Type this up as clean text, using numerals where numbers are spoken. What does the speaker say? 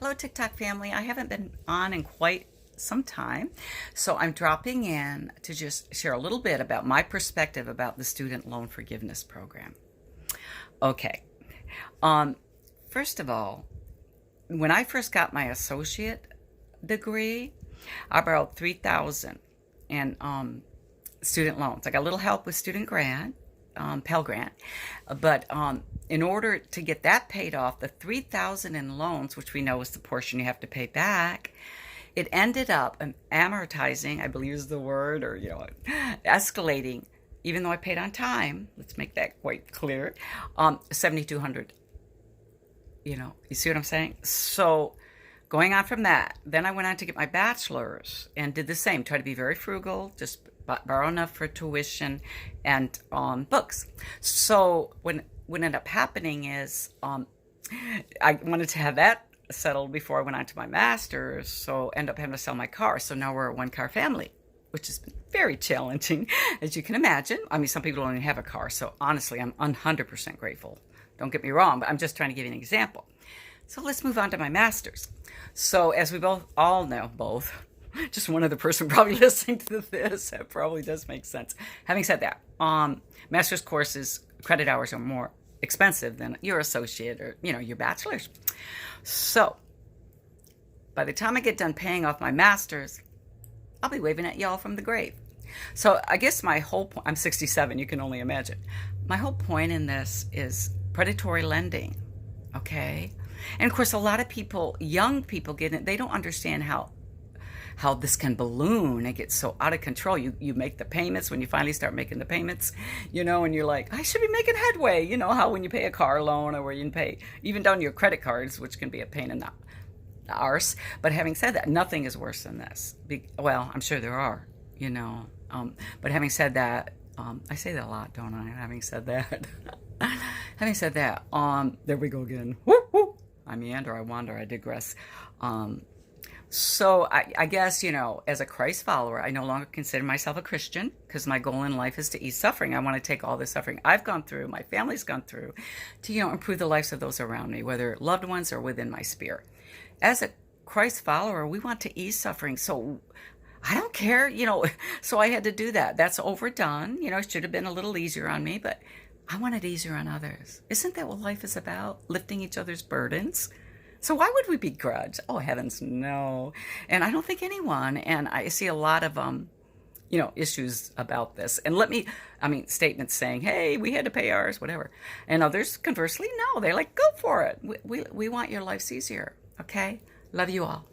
Hello, TikTok family. I haven't been on in quite some time, so I'm dropping in to just share a little bit about my perspective about the student loan forgiveness program. Okay. Um, First of all, when I first got my associate degree, I borrowed 3,000 in student loans. I got a little help with student grant, Pell Grant, but in order to get that paid off, the 3,000 in loans, which we know is the portion you have to pay back, it ended up amortizing, I believe is the word, or escalating. Even though I paid on time, let's make that quite clear, 7,200. You see what I'm saying? So going on from that, then I went on to get my bachelor's and did the same. Try to be very frugal, just borrow enough for tuition and books. So what ended up happening is I wanted to have that settled before I went on to my master's, so end up having to sell my car. So now we're a one-car family, which has been very challenging, as you can imagine. I mean, some people don't even have a car, so honestly, I'm 100% grateful. Don't get me wrong, but I'm just trying to give you an example. So let's move on to my master's. So as we all know, just one other person probably listening to this, that probably does make sense. Having said that, master's courses, credit hours are more expensive than your associate or, your bachelor's. So by the time I get done paying off my master's, I'll be waving at y'all from the grave. So I guess my whole point, I'm 67, you can only imagine. My whole point in this is predatory lending, okay? And of course, a lot of people, young people get it, they don't understand how this can balloon and get so out of control. You make the payments when you finally start making the payments, and you're like, I should be making headway. You know how when you pay a car loan or where you can pay even down your credit cards, which can be a pain in the arse. But having said that, nothing is worse than this. Well, I'm sure there are, but having said that, I say that a lot, don't I? Having said that, there we go again. Woo, woo. I meander, I wander, I digress. So I guess, as a Christ follower, I no longer consider myself a Christian because my goal in life is to ease suffering. I want to take all the suffering I've gone through, my family's gone through, to, improve the lives of those around me, whether loved ones or within my sphere. As a Christ follower, we want to ease suffering. So I don't care, so I had to do that. That's overdone. It should have been a little easier on me, but I want it easier on others. Isn't that what life is about? Lifting each other's burdens? So why would we begrudge? Oh, heavens, no. And I don't think anyone, and I see a lot of, issues about this. And statements saying, hey, we had to pay ours, whatever. And others, conversely, no, they're like, go for it. We want your lives easier, okay? Love you all.